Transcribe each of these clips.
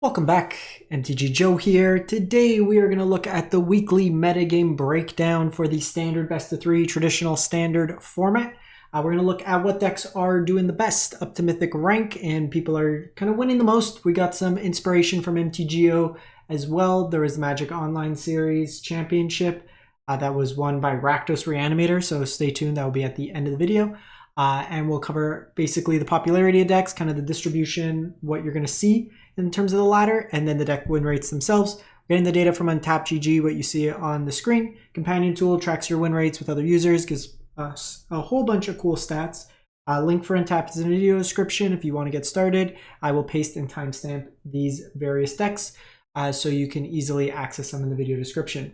Welcome back, MTG Joe here. Today we are going to look at the weekly metagame breakdown for the standard best of 3 traditional standard format. We're going to look at what decks are doing the best up to mythic rank and people are kind of winning the most. We got some inspiration from MTGO as well. There was the Magic Online Series Championship that was won by Rakdos Reanimator, so stay tuned. That will be at the end of the video. And we'll cover basically the popularity of decks, kind of the distribution, what you're going to see in terms of the ladder, and then the deck win rates themselves. We're getting the data from UntapGG, what you see on the screen. Companion tool tracks your win rates with other users, gives us a whole bunch of cool stats. Link for Untap is in the video description if you want to get started. I will paste and timestamp these various decks so you can easily access them in the video description.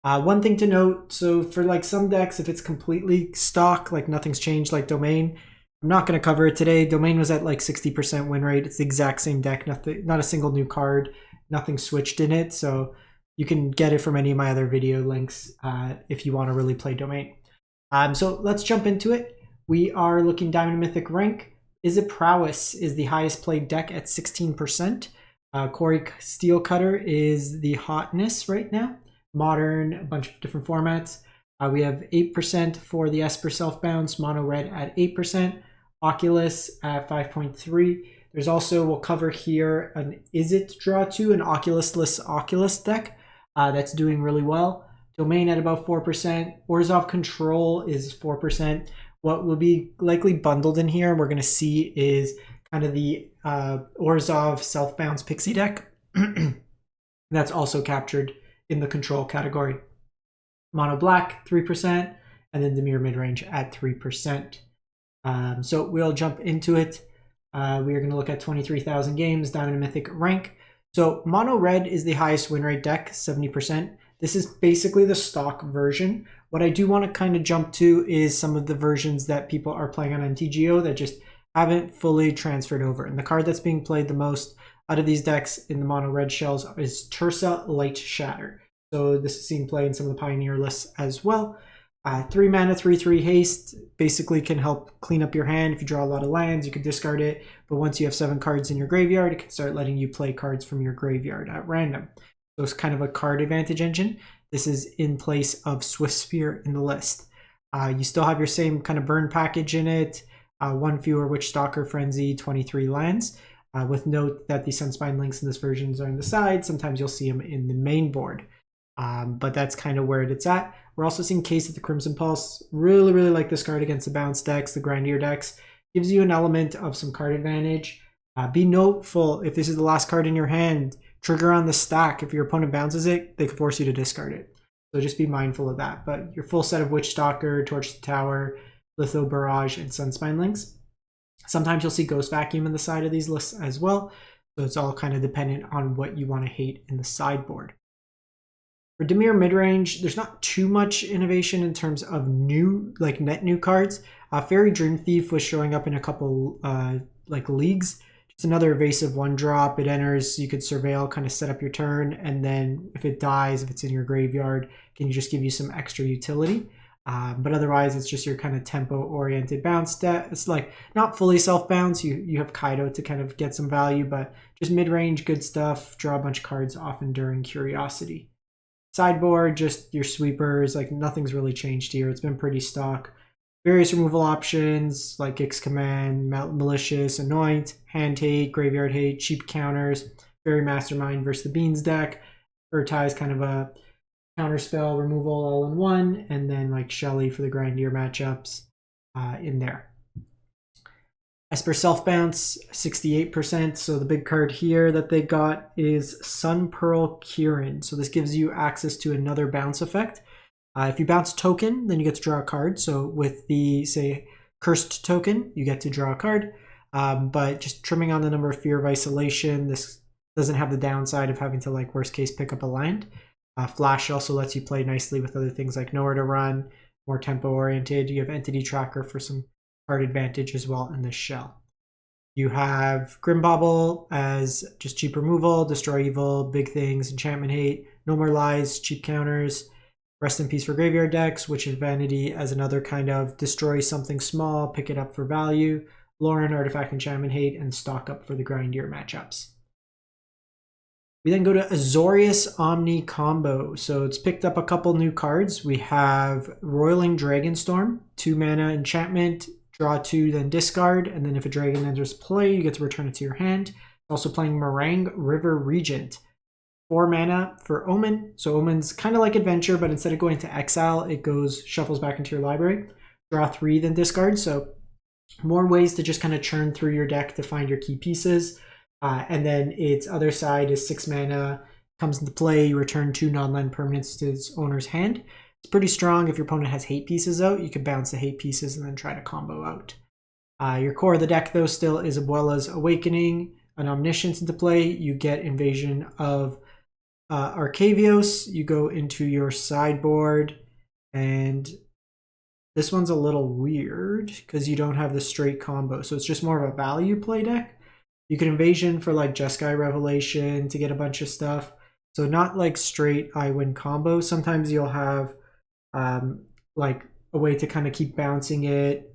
One thing to note, so for like some decks, if it's completely stock, like nothing's changed, like Domain, I'm not going to cover it today. Domain was at like 60% win rate. It's the exact same deck, not a single new card, nothing switched in it. So you can get it from any of my other video links if you want to really play Domain. So let's jump into it. We are looking Diamond Mythic rank. Izzet Prowess is the highest played deck at 16%. Corey Steel Cutter is the hotness right now. Modern, a bunch of different formats. We have 8% for the Esper Self-Bounce, Mono Red at 8%, Oculus at 5.3%. There's also, we'll cover here, an Izzet Draw 2, an Oculusless Oculus deck that's doing really well. Domain at about 4%. Orzhov Control is 4%. What will be likely bundled in here, we're going to see, is kind of the Orzhov Self-Bounce Pixie deck. That's also captured in the control category. Mono Black 3%, and then Dimir Midrange at 3%. So we'll jump into it. We are going to look at 23,000 games, Diamond and Mythic rank. So Mono Red is the highest win rate deck, 70%. This is basically the stock version. What I do want to kind of jump to is some of the versions that people are playing on MTGO that just haven't fully transferred over. And the card that's being played the most out of these decks in the Mono Red shells is Tursa Light Shatter. So this is seen play in some of the Pioneer lists as well. 3 mana, 3/3 haste basically can help clean up your hand. If you draw a lot of lands, you can discard it. But once you have 7 cards in your graveyard, it can start letting you play cards from your graveyard at random. So it's kind of a card advantage engine. This is in place of Swift Spear in the list. You still have your same kind of burn package in it. 1 fewer Witch Stalker Frenzy, 23 lands. With note that the Sunspine links in this version are on the side. Sometimes you'll see them in the main board. But that's kind of where it's at. We're also seeing Case at the Crimson Pulse. Really like this card against the bounce decks, the Grandier decks. Gives you an element of some card advantage. Be noteful, if this is the last card in your hand, trigger on the stack. If your opponent bounces it, they can force you to discard it. So just be mindful of that. But your full set of Witch Stalker, Torch the Tower, Litho Barrage, and Sunspine links. Sometimes you'll see Ghost Vacuum in the side of these lists as well. So it's all kind of dependent on what you want to hate in the sideboard. For Dimir Midrange, there's not too much innovation in terms of new, like net new cards. Fairy Dream Thief was showing up in a couple like leagues. Just another evasive 1-drop. It enters, you could surveil, kind of set up your turn, and then if it dies, if it's in your graveyard, can you just give you some extra utility? But otherwise, it's just your kind of tempo-oriented bounce deck. It's like not fully self-bounce. You have Kaido to kind of get some value, but just mid-range, good stuff. Draw a bunch of cards often during Curiosity. Sideboard, just your sweepers, like nothing's really changed here. It's been pretty stock. Various removal options like X Command, Malicious, Anoint, Hand Hate, Graveyard Hate, cheap counters, Fairy Mastermind versus the Beans deck. Urtai is kind of a counterspell removal all in one, and then like Shelly for the Grandier matchups in there. Esper Self-Bounce, 68%. So the big card here that they got is Sun Pearl Kirin. So this gives you access to another bounce effect. If you bounce token, then you get to draw a card. So with the, say, Cursed token, you get to draw a card. But just trimming on the number of Fear of Isolation, this doesn't have the downside of having to, like, worst case, pick up a land. Flash also lets you play nicely with other things like Nowhere to Run, more tempo-oriented. You have Entity Tracker for some card advantage as well in this shell. You have Grimbauble as just cheap removal, Destroy Evil, Big Things, Enchantment Hate, No More Lies, cheap counters, Rest in Peace for graveyard decks, Witch of Vanity as another kind of destroy something small, pick it up for value, Lauren, Artifact Enchantment Hate, and stock up for the Grindier matchups. We then go to Azorius Omni combo. So it's picked up a couple new cards. We have Roiling Dragonstorm, 2 mana enchantment, draw 2, then discard, and then if a dragon enters play, you get to return it to your hand. Also playing Meringue River Regent, 4 mana for Omen. So Omen's kind of like Adventure, but instead of going to exile, it shuffles back into your library. Draw 3, then discard. So more ways to just kind of churn through your deck to find your key pieces. And then its other side is 6 mana, comes into play, you return 2 non-land permanents to its owner's hand. It's pretty strong. If your opponent has hate pieces out, you can bounce the hate pieces and then try to combo out. Your core of the deck, though, still is Abuela's Awakening, an Omniscience into play. You get Invasion of Arcavios. You go into your sideboard, and this one's a little weird because you don't have the straight combo. So it's just more of a value play deck. You can Invasion for like Jeskai Revelation to get a bunch of stuff. So not like straight I win combo. Sometimes you'll have like a way to kind of keep bouncing it,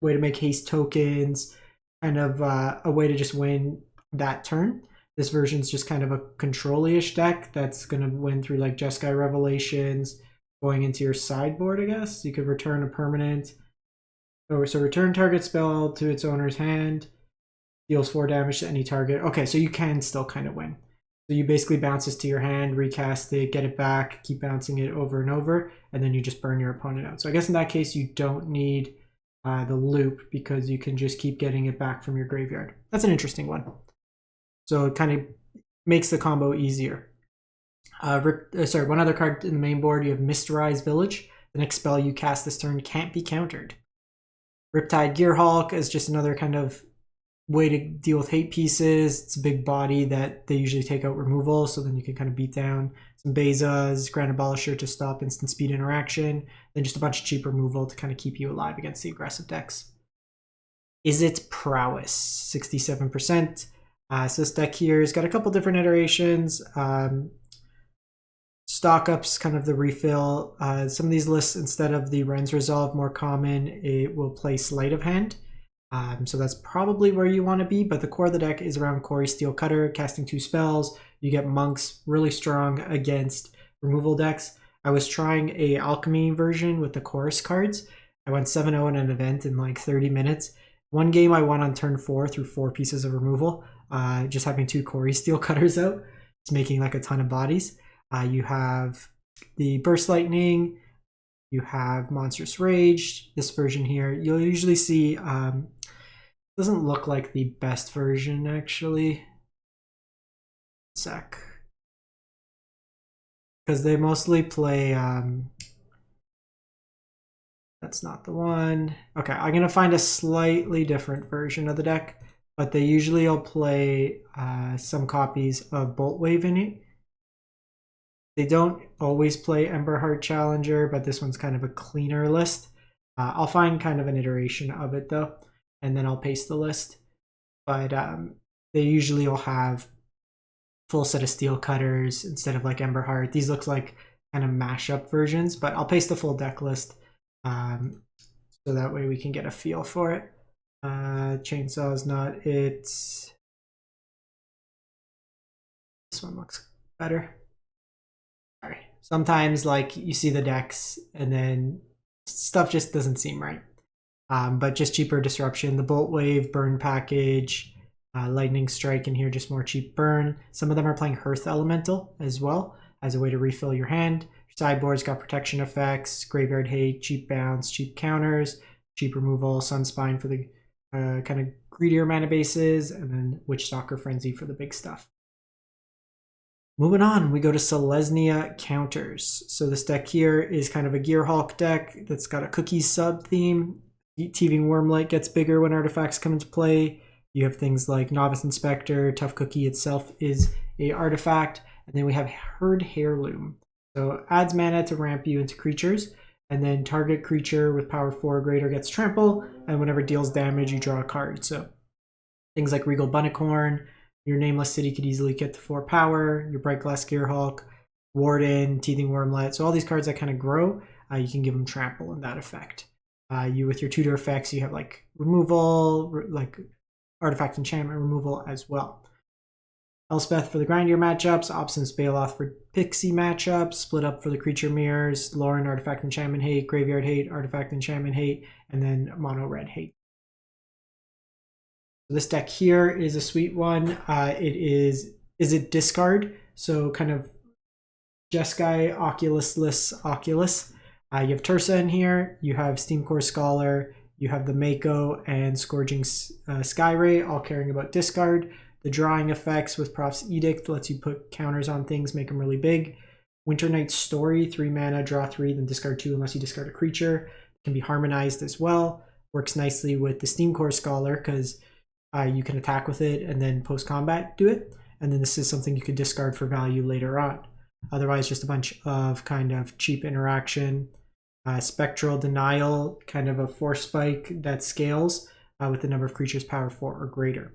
way to make haste tokens, kind of a way to just win that turn. This version's just kind of a control-ish deck that's going to win through like Jeskai Revelations, going into your sideboard, I guess. You could return a permanent. So return target spell to its owner's hand. Deals 4 damage to any target. Okay, so you can still kind of win. So you basically bounce this to your hand, recast it, get it back, keep bouncing it over and over, and then you just burn your opponent out. So I guess in that case, you don't need the loop because you can just keep getting it back from your graveyard. That's an interesting one. So it kind of makes the combo easier. One other card in the main board, you have Mysterize Village. The next spell you cast this turn can't be countered. Riptide Gearhulk is just another kind of way to deal with hate pieces. It's a big body that they usually take out removal, so then you can kind of beat down some Bezas, Grand Abolisher to stop instant speed interaction, then just a bunch of cheap removal to kind of keep you alive against the aggressive decks. Izzet Prowess, 67%. So this deck here has got a couple different iterations. Stock up's kind of the refill. Some of these lists, instead of the Ren's Resolve more common, it will play Sleight of Hand. So that's probably where you want to be, but the core of the deck is around Corey Steelcutter, casting 2 spells. You get Monks, really strong against removal decks. I was trying a Alchemy version with the Chorus cards. I went 7-0 in an event in like 30 minutes. One game I won on turn 4 through 4 pieces of removal, just having 2 Corey Steelcutters out. It's making like a ton of bodies. You have the Burst Lightning, you have Monstrous Rage. This version here, you'll usually see doesn't look like the best version, actually. Sec. Because they mostly play... that's not the one. Okay, I'm going to find a slightly different version of the deck, but they usually will play some copies of Bolt Wave in it. They don't always play Emberheart Challenger, but this one's kind of a cleaner list. I'll find kind of an iteration of it, though, and then I'll paste the list. But they usually will have full set of steel cutters instead of like Emberheart. These look like kind of mashup versions, but I'll paste the full deck list so that way we can get a feel for it. Chainsaw is not it. This one looks better. Sorry. Sometimes like you see the decks and then stuff just doesn't seem right. But just cheaper disruption. The Bolt Wave, Burn package, Lightning Strike in here, just more cheap burn. Some of them are playing Hearth Elemental as well as a way to refill your hand. Your sideboard's got protection effects, Graveyard Hate, cheap bounce, cheap counters, cheap removal, Sunspine for the kind of greedier mana bases, and then Witchstalker Frenzy for the big stuff. Moving on, we go to Selesnya counters. So this deck here is kind of a Gearhulk deck that's got a cookies sub theme. Teething Wormlight gets bigger when artifacts come into play. You have things like Novice Inspector, Tough Cookie itself is a artifact, and then we have Herd Heirloom. So adds mana to ramp you into creatures, and then target creature with power 4 or greater gets trample, and whenever it deals damage, you draw a card. So things like Regal Bunnicorn, your Nameless City could easily get to 4 power, your Bright Glass Gearhulk, Warden, Teething Wormlet. So all these cards that kind of grow, you can give them trample in that effect. You with your tutor effects, you have like removal, like artifact enchantment removal as well. Elspeth for the grindier matchups, Obstinate Baloth for Pixie matchups, Split Up for the creature mirrors, Lauren Artifact Enchantment Hate, Graveyard Hate, Artifact Enchantment Hate, and then Mono Red Hate. This deck here is a sweet one. It is Izzet Discard, so kind of Jeskai, Oculusless Oculus. You have Tursa in here, you have Steamcore Scholar, you have the Mako and Scourging Skyray, all caring about discard. The drawing effects with Proph's Edict lets you put counters on things, make them really big. Winter Night's Story, 3 mana, draw 3, then discard 2 unless you discard a creature. Can be harmonized as well. Works nicely with the Steamcore Scholar because you can attack with it and then post-combat do it. And then this is something you could discard for value later on. Otherwise, just a bunch of kind of cheap interaction. Spectral Denial, kind of a force spike that scales with the number of creatures power 4 or greater.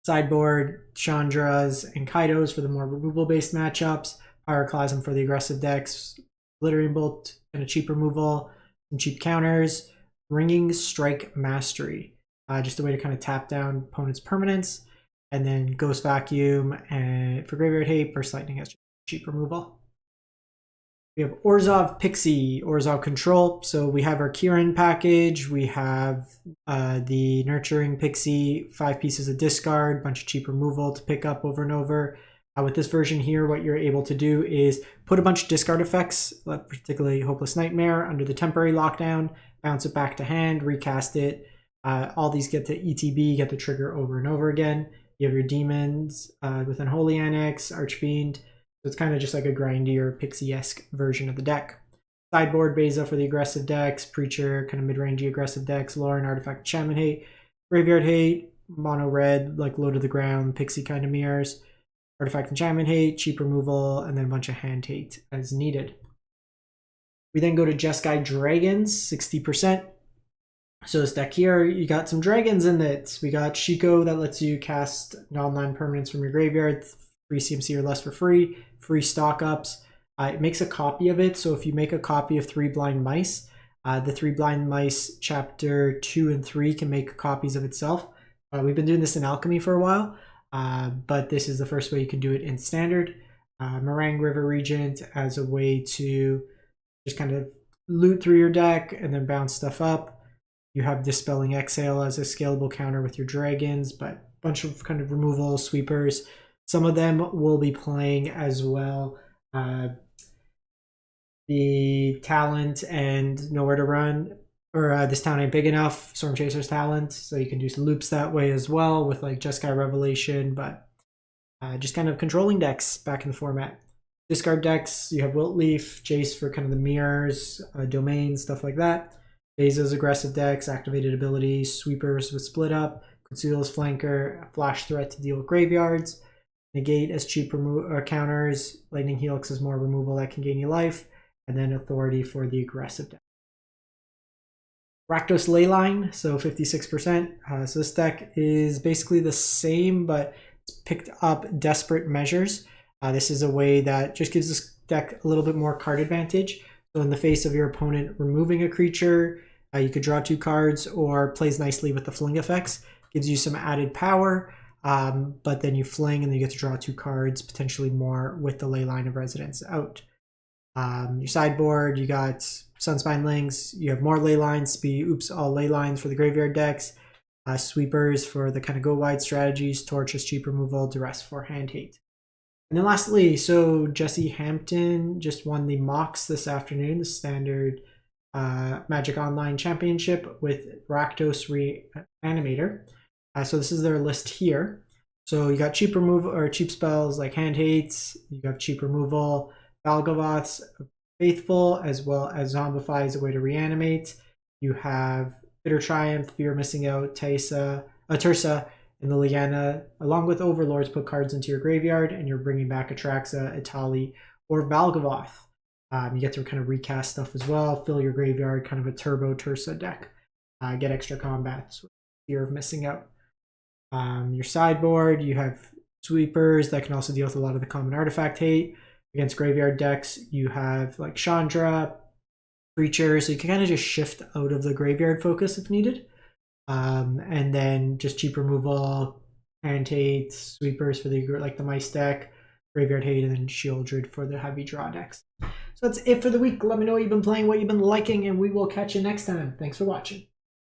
Sideboard, Chandras and Kaidos for the more removal-based matchups. Pyroclasm for the aggressive decks. Glittering Bolt, and a cheap removal. Some cheap counters. Ringing Strike Mastery. Just a way to kind of tap down opponent's permanents. And then Ghost Vacuum and for Graveyard Hate, Burst Lightning has cheap removal. We have Orzhov Pixie, Orzhov Control. So we have our Kieran package. We have the Nurturing Pixie, 5 pieces of discard, bunch of cheap removal to pick up over and over. With this version here, what you're able to do is put a bunch of discard effects, particularly Hopeless Nightmare, under the temporary lockdown, bounce it back to hand, recast it. All these get to ETB, get the trigger over and over again. You have your demons with Unholy Annex, Archfiend. So it's kind of just like a grindier Pixie-esque version of the deck. Sideboard, Beza for the aggressive decks, Preacher, kind of mid-rangey aggressive decks, Lauren, Artifact Enchantment Hate, Graveyard Hate, Mono Red, like low to the ground, Pixie kind of mirrors, Artifact Enchantment Hate, cheap removal, and then a bunch of hand hate as needed. We then go to Jeskai Dragons, 60%. So this deck here, you got some dragons in it. We got Shiko that lets you cast non-land permanents from your graveyard, 3 CMC or less for free, free stock ups. It makes a copy of it. So if you make a copy of 3 Blind Mice, the 3 Blind Mice chapter 2 and 3 can make copies of itself. We've been doing this in Alchemy for a while, but this is the first way you can do it in Standard. Meringue River Regent as a way to just kind of loot through your deck and then bounce stuff up. You have Dispelling Exhale as a scalable counter with your dragons, but a bunch of kind of removal sweepers. Some of them will be playing as well. The Talent and Nowhere to Run, or This Town Ain't Big Enough, Storm Chaser's Talent. So you can do some loops that way as well with like Jeskai Revelation, but just kind of controlling decks back in the format. Discard decks, you have Wiltleaf, Jace for kind of the mirrors, domains, stuff like that. Beza's aggressive decks, activated abilities, sweepers with split up, Conceal's flanker, flash threat to deal with graveyards, negate as cheap counters, lightning helix is more removal that can gain you life, and then authority for the aggressive deck. Rakdos Leyline, so 56%. So this deck is basically the same, but it's picked up Desperate Measures. This is a way that just gives this deck a little bit more card advantage. So in the face of your opponent removing a creature, you could draw 2 cards, or plays nicely with the fling effects. Gives you some added power, but then you fling and then you get to draw 2 cards, potentially more with the Leyline of Residence out. Your sideboard, you got Sunspine Links, you have more Leylines to be all Leylines for the graveyard decks, sweepers for the kind of go wide strategies, Torch as cheap removal, Duress for hand hate. And then lastly, so Jesse Hampton just won the Mox this afternoon, the Standard Magic Online Championship with Rakdos Reanimator. So this is their list here. So you got cheap removal or cheap spells like Hand Hates, you have cheap removal, Valgavoth's Faithful, as well as Zombify as a way to reanimate. You have Bitter Triumph, Fear Missing Out, Tursa, and the Liana, along with Overlords, put cards into your graveyard, and you're bringing back Atraxa, Itali, or Valgavoth. You get to kind of recast stuff as well, fill your graveyard, kind of a turbo Tursa deck. Get extra combats with Fear of Missing Out. Your sideboard, you have sweepers that can also deal with a lot of the common artifact hate. Against graveyard decks, you have like Chandra, Preacher, so you can kind of just shift out of the graveyard focus if needed. And then just cheap removal, Hand Hate, Sweepers for the like the Mice deck, Graveyard Hate, and then Shieldred for the heavy draw decks. So that's it for the week. Let me know what you've been playing, what you've been liking, and we will catch you next time. Thanks for watching.